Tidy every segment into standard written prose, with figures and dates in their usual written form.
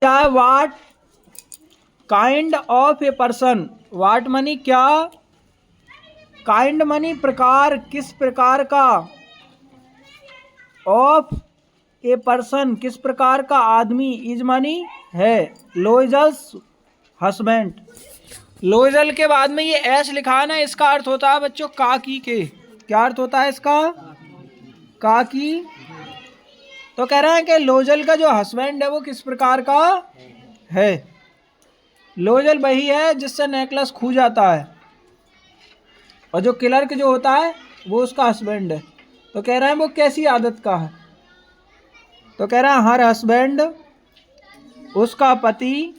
क्या है? What kind of a person. What money क्या, काइंड मनी प्रकार, किस प्रकार का, ऑफ ए पर्सन किस प्रकार का आदमी, इज मनी है, लोइजल्स हस्बैंड। लोइजल के बाद में ये एस लिखा है ना, इसका अर्थ होता है बच्चों काकी के। क्या अर्थ होता है इसका? काकी। तो कह रहे हैं कि लोजल का जो हस्बैंड है वो किस प्रकार का है। लोजल वही है जिससे नेकलेस खो जाता है, और जो क्लर्क जो होता है वो उसका हस्बैंड है। तो कह रहे हैं वो कैसी आदत का है। तो कह रहे हैं हर हस्बैंड उसका पति,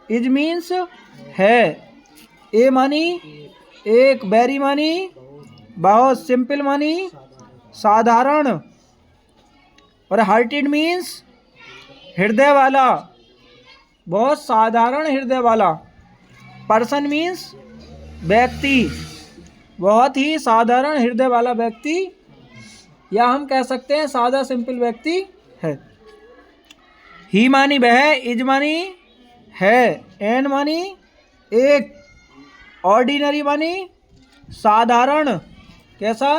इज मीन्स है, ए मानी एक, वेरी मानी बहुत, सिंपल मानी साधारण, और हार्टेड मीन्स हृदय वाला, बहुत साधारण हृदय वाला। पर्सन मीन्स व्यक्ति, बहुत ही साधारण हृदय वाला व्यक्ति, या हम कह सकते हैं सादा सिंपल व्यक्ति है। ही मानी वह, इज मानी है, एन मानी एक, ऑर्डिनरी मानी साधारण, कैसा,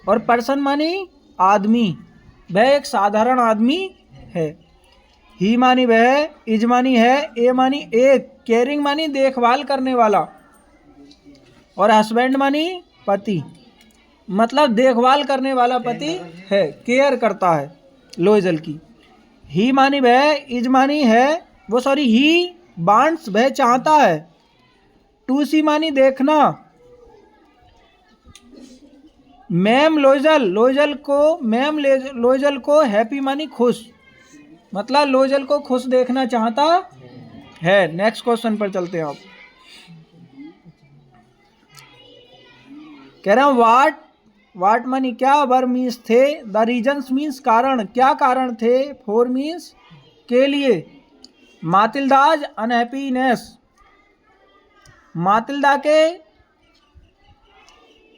और पर्सन मानी आदमी, वह एक साधारण आदमी है। ही मानी वह, इज मानी है, ए मानी एक, केयरिंग मानी देखभाल करने वाला, और हस्बैंड मानी पति, मतलब देखभाल करने वाला पति है, केयर करता है लोइजल की। ही मानी वह, इज मानी है, वो सॉरी ही वांट्स वह चाहता है, टू सी मानी देखना, मैम लोइजल लोइजल को, मैम लोइजल को हैप्पी मानी खुश, मतलब लोइजल को खुश देखना चाहता है। नेक्स्ट क्वेश्चन पर चलते हैं आप। कह रहा हूं वाट, वाट मानी क्या, वर मीन्स थे, द रीजन्स मीन्स कारण, क्या कारण थे, फोर मीन्स के लिए, मातिल्दाज अनहैप्पीनेस, मातिल्दा के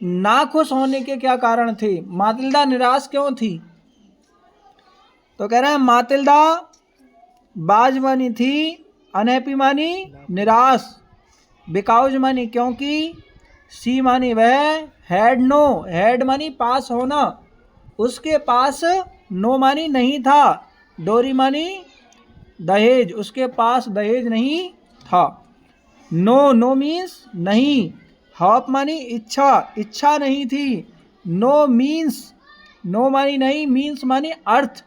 नाखुश होने के क्या कारण थे, मातिल्दा निराश क्यों थी। तो कह रहे हैं मातिल्दा बाज मानी थी, अनहैप्पी मानी निराश, बिकॉज मानी क्योंकि, सी मानी वह, हैड नो, हैड मानी पास होना, उसके पास, नो मानी नहीं था, डोरी मानी दहेज, उसके पास दहेज नहीं था। नो, नो मीन्स नहीं, हॉप मानी इच्छा, इच्छा नहीं थी। नो मीन्स, नो मानी नहीं, मीन्स मानी अर्थ,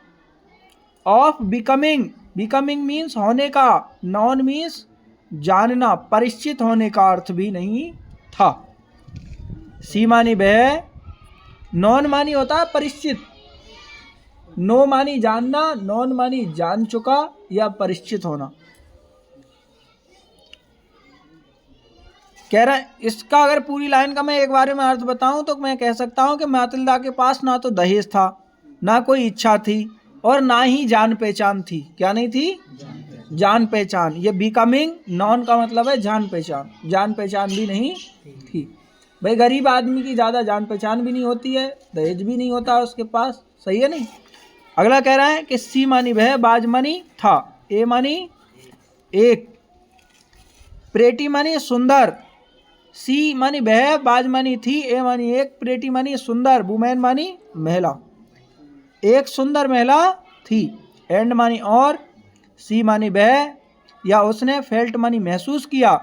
ऑफ बिकमिंग, बिकमिंग मीन्स होने का, नॉन मीन्स जानना, परिचित होने का अर्थ भी नहीं था। सी मानी वह, नॉन मानी होता है परिचित, नो मानी जानना, नॉन मानी जान चुका या परिचित होना। कह रहा है इसका अगर पूरी लाइन का मैं एक बारे में अर्थ बताऊं तो मैं कह सकता हूं कि मातिल्दा के पास ना तो दहेज था, ना कोई इच्छा थी, और ना ही जान पहचान थी। क्या नहीं थी? जान पहचान। ये बिकमिंग नॉन का मतलब है जान पहचान, जान पहचान भी नहीं थी। भाई गरीब आदमी की ज़्यादा जान पहचान भी नहीं होती है, दहेज भी नहीं होता उसके पास, सही है नहीं। अगला कह रहा है कि सी मानी वह, बाज मानी था, ए मानी एक, प्रेटी मानी सुंदर, सी मानी वह, बाज मानी थी, ए मानी एक, प्रेटी मानी सुंदर, वुमेन मानी महिला, एक सुंदर महिला थी, एंड मानी और, सी मानी वह या उसने, फेल्ट मानी महसूस किया,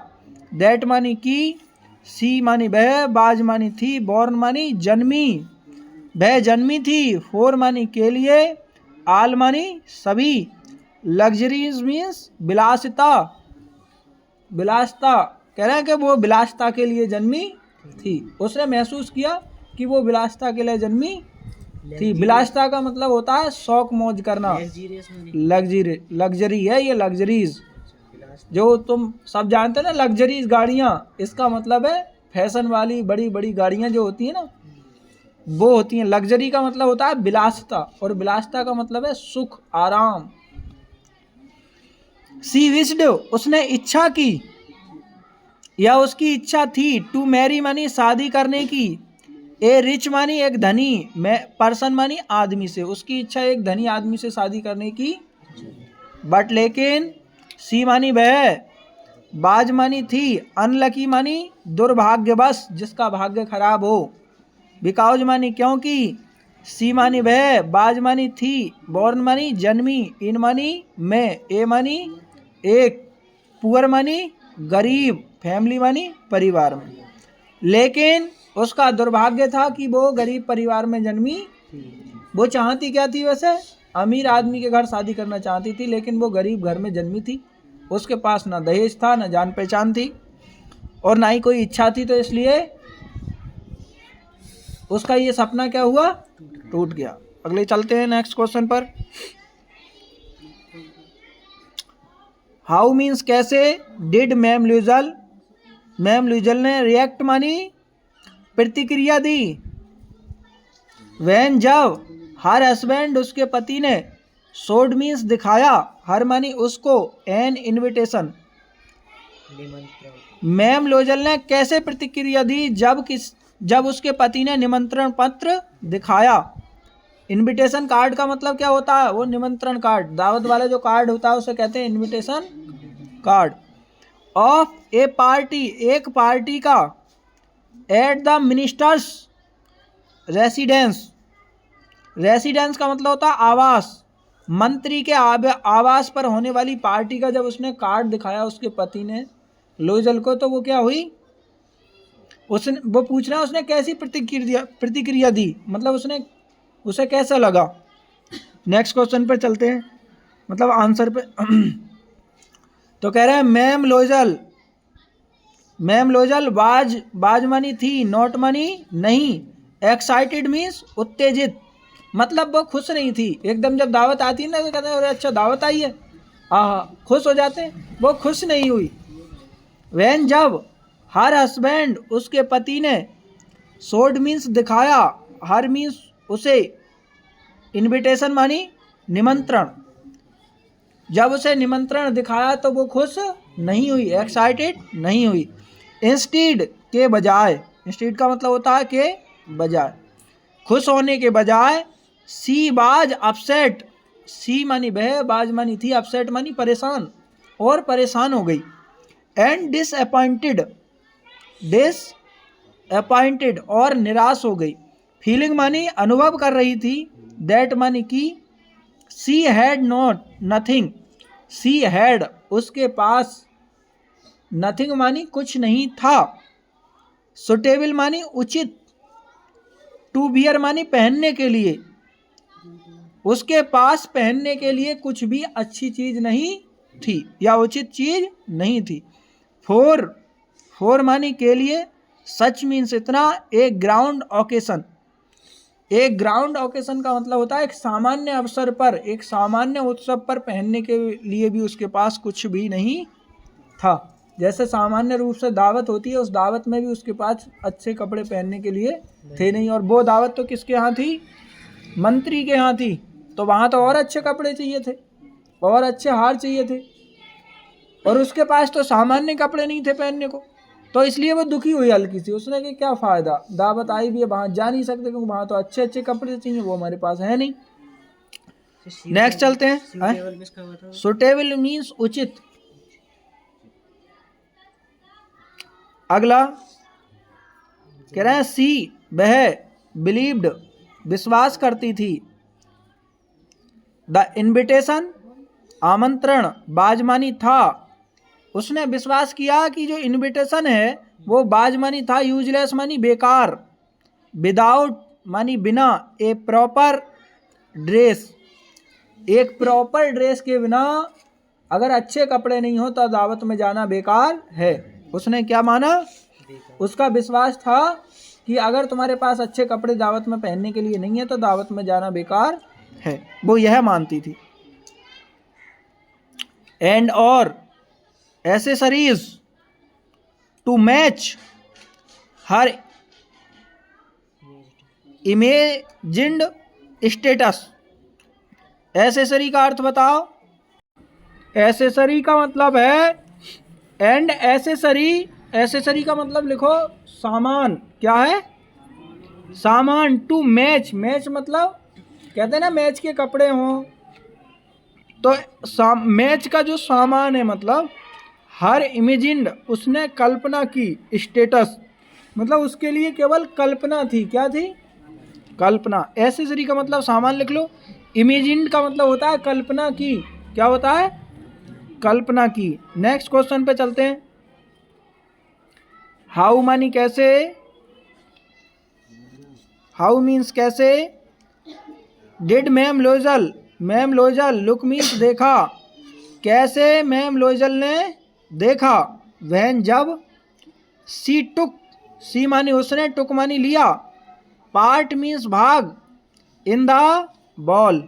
दैट मानी की, सी मानी वह, बाज मानी थी, बॉर्न मानी जन्मी, वह जन्मी थी, फोर मानी के लिए, आल मानी सभी, लग्जरीज मीन्स विलासिता, विलासिता, कह रहे हैं कि वो विलासिता के लिए जन्मी थी, उसने महसूस किया कि वो विलासिता के लिए जन्मी थी। विलासिता का मतलब होता है शौक मौज करना, लग्जरी, लग्जरी है ये, लग्जरीज जो तुम सब जानते हो ना, लग्जरीज गाड़ियाँ, इसका मतलब है फैशन वाली बड़ी बड़ी गाड़ियाँ जो होती है ना, वो होती हैं। लग्जरी का मतलब होता है विलासिता, और विलासिता का मतलब है सुख आराम। सी विश्ड, उसने इच्छा की या उसकी इच्छा थी, टू मैरी मानी शादी करने की, ए रिच मानी एक धनी, पर्सन मानी आदमी से, उसकी इच्छा एक धनी आदमी से शादी करने की बट लेकिन, सी मानी वह, बाज मानी थी, अनलकी मानी दुर्भाग्यवश, जिसका भाग्य खराब हो, बिकॉज मानी क्योंकि, सी मानी वह, बाज मानी थी, बॉर्न मानी जन्मी, इन मानी में, ए मानी एक, पुअर मानी गरीब, फैमिली मानी परिवार में। लेकिन उसका दुर्भाग्य था कि वो गरीब परिवार में जन्मी। वो चाहती क्या थी वैसे? अमीर आदमी के घर शादी करना चाहती थी, लेकिन वो गरीब घर में जन्मी थी। उसके पास ना दहेज था, ना जान पहचान थी, और ना ही कोई इच्छा थी, तो इसलिए उसका ये सपना क्या हुआ? टूट गया। अगले चलते हैं नेक्स्ट क्वेश्चन पर। हाउ मीन्स कैसे, डिड मैम लुइजल ने रिएक्ट मानी प्रतिक्रिया दी, वैन जब, हर हस्बैंड उसके पति ने, शोड मीन्स दिखाया, हर मानी उसको, एन इनविटेशन, मैम लोजल ने कैसे प्रतिक्रिया दी? जब उसके पति ने निमंत्रण पत्र दिखाया। इनविटेशन कार्ड का मतलब क्या होता है? वो निमंत्रण कार्ड, दावत वाला जो कार्ड होता है उसे कहते हैं invitation card. Of A party, एक पार्टी का, at the ministers residence, residence का मतलब होता है आवास, मंत्री के आवास पर होने वाली पार्टी का जब उसने कार्ड दिखाया उसके पति ने लोइजल को, तो वो क्या हुई? उसने, वो पूछ रहा है उसने कैसी प्रतिक्रिया दी, मतलब उसे कैसा लगा। नेक्स्ट क्वेश्चन पे चलते हैं, मतलब आंसर पे। तो कह रहे हैं मैम लोइजल बाज मानी थी, नॉट मानी नहीं, एक्साइटेड मीन्स उत्तेजित, मतलब वो खुश नहीं थी। एकदम जब दावत आती है ना तो कहते हैं अरे अच्छा दावत आई है, खुश हो जाते हैं, वो खुश नहीं हुई। वैन जब, हर हस्बैंड उसके पति ने, शोड मीन्स दिखाया, हर मीन्स उसे, इनविटेशन मानी निमंत्रण, जब उसे निमंत्रण दिखाया तो वो खुश नहीं हुई, एक्साइटेड नहीं हुई। इंस्टीड के बजाय, इंस्टीड का मतलब होता है के बजाय, खुश होने के बजाय, सी बाज अपसेट, सी मानी वह, बाज मानी थी, अपसेट मानी परेशान, और परेशान हो गई। एंड डिसअपॉइंटेड और निराश हो गई। फीलिंग मानी अनुभव कर रही थी, दैट मानी की, she had not nothing, she had उसके पास, नथिंग मानी कुछ नहीं था, सुटेबल मानी उचित, टू बियर मानी पहनने के लिए, उसके पास पहनने के लिए कुछ भी अच्छी चीज नहीं थी या उचित चीज नहीं थी। फोर मानी के लिए, सच मीन्स इतना, एक ग्राउंड ओकेशन, एक ग्राउंड ओकेशन का मतलब होता है एक सामान्य अवसर पर, एक सामान्य उत्सव पर पहनने के लिए भी उसके पास कुछ भी नहीं था। जैसे सामान्य रूप से दावत होती है, उस दावत में भी उसके पास अच्छे कपड़े पहनने के लिए थे नहीं, और वो दावत तो किसके यहाँ थी? मंत्री के यहाँ थी, तो वहाँ तो और अच्छे कपड़े चाहिए थे, और अच्छे हार चाहिए थे, और उसके पास तो सामान्य कपड़े नहीं थे पहनने को, तो इसलिए वो दुखी हुई हल्की सी। उसने कि क्या फ़ायदा, दावत आई भी है, वहाँ जा नहीं सकते क्योंकि वहाँ तो अच्छे अच्छे कपड़े चाहिए, वो हमारे पास है नहीं। नेक्स्ट चलते हैं। सुटेबल मीन्स उचित। अगला कह रहे हैं सी वह, बिलीव्ड विश्वास करती थी, द इनविटेशन आमंत्रण, बाजमानी था, उसने विश्वास किया कि जो इनविटेशन है वो बाजमानी था, यूजलेस मानी बेकार, विदाउट मानी बिना, ए प्रॉपर ड्रेस, एक प्रॉपर ड्रेस के बिना अगर अच्छे कपड़े नहीं हो तो दावत में जाना बेकार है। उसने क्या माना? उसका विश्वास था कि अगर तुम्हारे पास अच्छे कपड़े दावत में पहनने के लिए नहीं है तो दावत में जाना बेकार है, वो यह मानती थी। एंड और accessories to match her imagined status. Accessory का अर्थ बताओ। एसेसरी का मतलब है एंड एसेसरी, एसेसरी का मतलब लिखो सामान। क्या है? सामान। टू मैच, मैच मतलब कहते हैं ना मैच के कपड़े हों, तो मैच का जो सामान है मतलब हर इमेजिन्ड, उसने कल्पना की, स्टेटस मतलब उसके लिए केवल कल्पना थी। क्या थी? कल्पना। एसेसरी का मतलब सामान लिख लो, इमेजिन्ड का मतलब होता है कल्पना की। क्या होता है? कल्पना की। नेक्स्ट क्वेश्चन पे चलते हैं। हाउ मानी कैसे, हाउ मीन्स कैसे। Did ma'am Loisel, ma'am Loisel look means देखा, कैसे मैम लोइजल ने देखा। वहन जब, सी टुक, सी मानी उसने, टुक मानी लिया, पार्ट मीन्स भाग, इन द बॉल,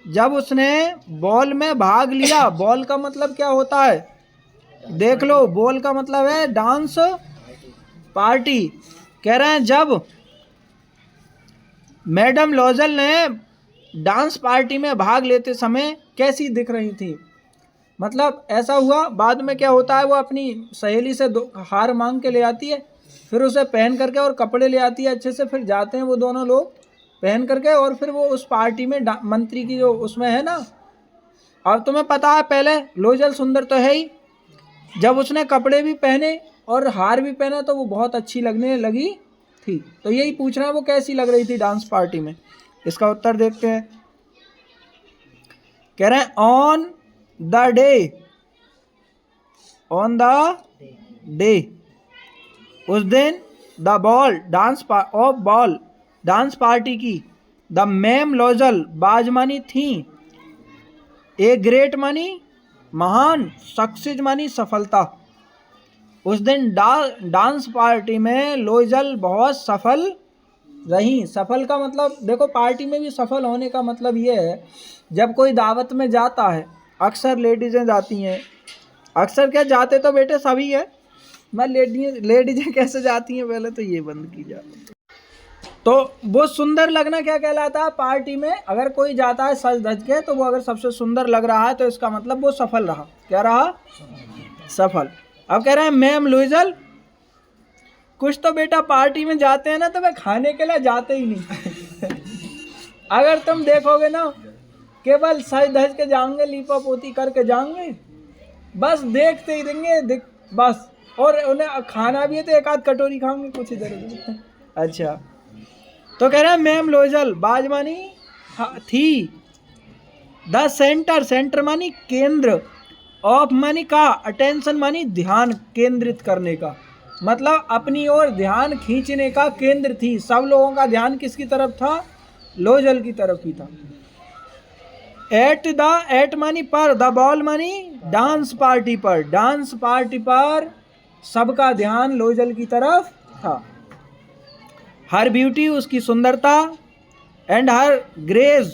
जब उसने बॉल में भाग लिया। बॉल का मतलब क्या होता है? देख लो, बॉल का मतलब है डांस पार्टी। कह रहे हैं जब मैडम लोइजल ने डांस पार्टी में भाग लेते समय कैसी दिख रही थी। मतलब ऐसा हुआ, बाद में क्या होता है, वो अपनी सहेली से हार मांग के ले आती है, फिर उसे पहन करके और कपड़े ले आती है अच्छे से, फिर जाते हैं वो दोनों लोग पहन करके, और फिर वो उस पार्टी में मंत्री की जो उसमें है ना। अब तुम्हें पता है पहले लोइजल सुंदर तो है ही, जब उसने कपड़े भी पहने और हार भी पहना तो वो बहुत अच्छी लगने लगी थी। तो यही पूछ रहा है वो कैसी लग रही थी डांस पार्टी में। इसका उत्तर देखते हैं। कह रहे हैं on the day, on the day, उस दिन, the ball dance of ball dance party की, द मैम लोइजल बाज मानी थी, ए ग्रेट मानी महान, सक्सेस मानी सफलता। उस दिन डांस पार्टी में लोइजल बहुत सफल रही। सफल का मतलब देखो, पार्टी में भी सफल होने का मतलब ये है, जब कोई दावत में जाता है, अक्सर लेडीज़ें जाती हैं, अक्सर क्या जाते तो बेटे सभी है, मैं लेडीज़ें कैसे जाती हैं पहले तो ये बंद की जाए। तो वो सुंदर लगना क्या कहलाता है? पार्टी में अगर कोई जाता है सज धज के, तो वो अगर सबसे सुंदर लग रहा है तो इसका मतलब वो सफल रहा। क्या रहा? सफल। अब कह रहे हैं मैम लोइजल, कुछ तो बेटा पार्टी में जाते हैं ना तो वे खाने के लिए जाते ही नहीं। अगर तुम देखोगे ना, केवल सज धज के जाएंगे, लीपा पोती करके जाएंगे, बस देखते ही रहेंगे बस, और उन्हें खाना भी है तो एक आध कटोरी खाएंगे, कुछ इधर उधर। अच्छा, तो कह रहे हैं मैम लोइजल बाज मानी थी, द सेंटर, सेंटर मानी केंद्र, ऑफ मानी का, अटेंशन मानी ध्यान केंद्रित करने का, मतलब अपनी ओर ध्यान खींचने का केंद्र थी। सब लोगों का ध्यान किसकी तरफ था? लोइजल की तरफ ही था। एट मानी पर, द बॉल मानी डांस पार्टी पर, डांस पार्टी पर सबका ध्यान लोइजल की तरफ था। हर ब्यूटी उसकी सुंदरता, एंड हर ग्रेज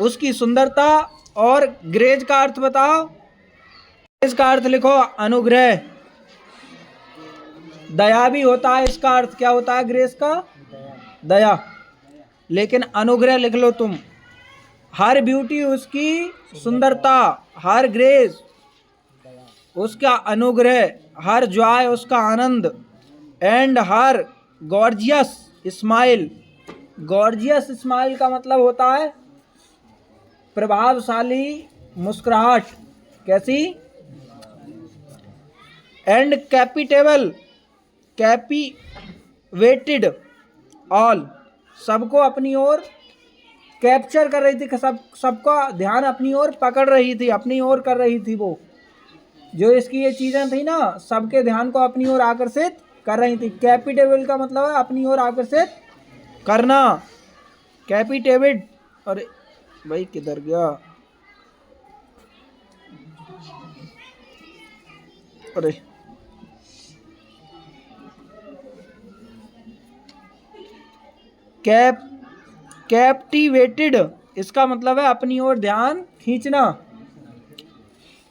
उसकी सुंदरता, और ग्रेज का अर्थ बताओ। ग्रेज का अर्थ लिखो अनुग्रह, दया भी होता है, इसका अर्थ क्या होता है ग्रेज का? दया। लेकिन अनुग्रह लिख लो तुम। हर ब्यूटी उसकी सुंदरता, हर ग्रेज उसका अनुग्रह, हर जॉय उसका आनंद, and her gorgeous smile, gorgeous smile का मतलब होता है प्रभावशाली मुस्कुराहट। कैसी? एंड कैपिटेबल, कैपिवेटेड ऑल, सबको अपनी ओर कैप्चर कर रही थी, सबका ध्यान अपनी ओर पकड़ रही थी, अपनी ओर कर रही थी। वो जो इसकी ये चीज़ें थी ना, सबके ध्यान को अपनी ओर आकर्षित कर रही थी। कैपिटेबल का मतलब है अपनी ओर आकर्षित करना, कैपिटेटेड। अरे भाई किधर गया? अरे कैप्टिवेटेड, इसका मतलब है अपनी ओर ध्यान खींचना।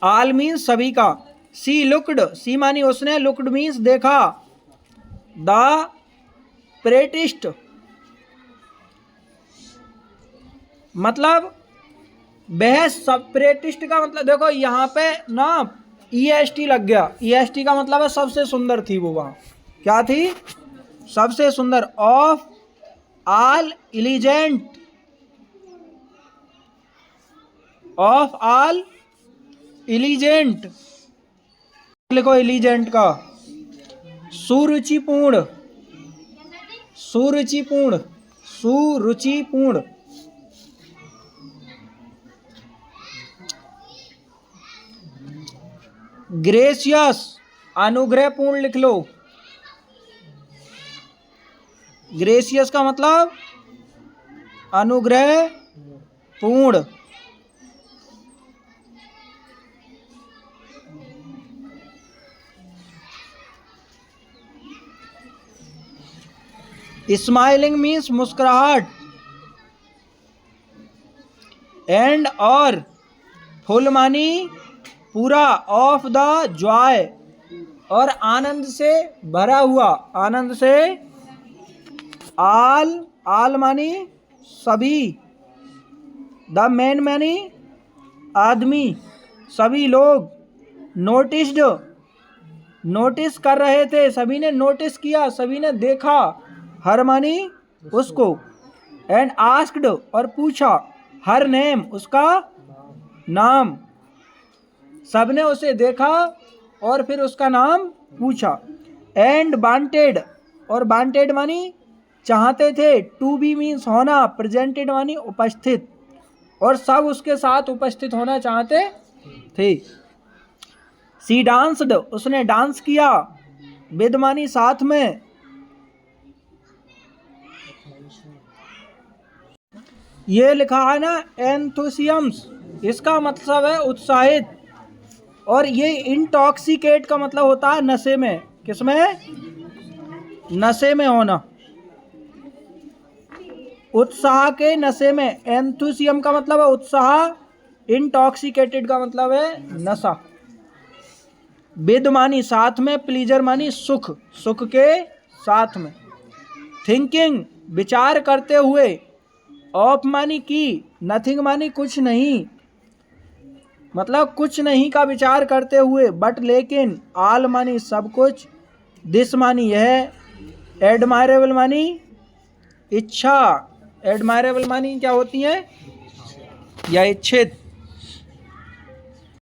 ऑल मीन्स सभी का। सी लुक्ड, सी मानी उसने, लुक्ड मीन्स देखा। द प्रेटिस्ट, मतलब वह सब, प्रेटिस्ट का मतलब देखो यहाँ पे ना EST लग गया। EST का मतलब है सबसे सुंदर थी वो वहाँ। क्या थी? सबसे सुंदर। Of all elegant, of all elegant, लिखो इलिजेंट का। सुरुचिपूर्ण, सुरुचिपूर्ण, सुरुचिपूर्ण। ग्रेसियस, अनुग्रहपूर्ण लिख लो। ग्रेसियस का मतलब अनुग्रह पूर्ण। स्माइलिंग मीन्स मुस्कुराहट। एंड और फुल मानी पूरा, ऑफ द जॉय और आनंद से भरा हुआ, आनंद से। आल, आल मानी सभी। द मैन मानी आदमी, सभी लोग। नोटिस्ड, नोटिस कर रहे थे, सभी ने नोटिस किया, सभी ने देखा। हर मानी उसको। एंड आस्क्ड और पूछा। हर नेम, उसका नाम। सबने उसे देखा और फिर उसका नाम पूछा। एंड वांटेड, और वांटेड मानी चाहते थे। टू बी मीन्स होना, प्रेजेंटेड मानी उपस्थित, और सब उसके साथ उपस्थित होना चाहते थे। सी डांस्ड, उसने डांस किया। विद मानी साथ में। ये लिखा है ना एंथुसियम्स, इसका मतलब है उत्साहित। और ये इंटॉक्सिकेट का मतलब होता है नशे में। किसमें? नशे में होना। उत्साह के नशे में। एंथुसियम का मतलब है उत्साह। इंटॉक्सिकेटेड का मतलब है नशा। विद मानी साथ में, प्लीजर मानी सुख, सुख के साथ में। थिंकिंग, विचार करते हुए। ऑफ मानी की, नथिंग मानी कुछ नहीं, मतलब कुछ नहीं का विचार करते हुए। बट लेकिन, आल मानी सब कुछ। दिस मानी यह। एडमायरेबल मानी इच्छा। एडमायरेबल मानी क्या होती है? या इच्छित।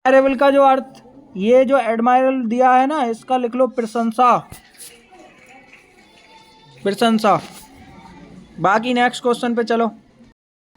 एडमायरेबल का जो अर्थ, ये जो एडमायरेबल दिया है ना, इसका लिख लो प्रशंसा, प्रशंसा। बाकी नेक्स्ट क्वेश्चन पे चलो।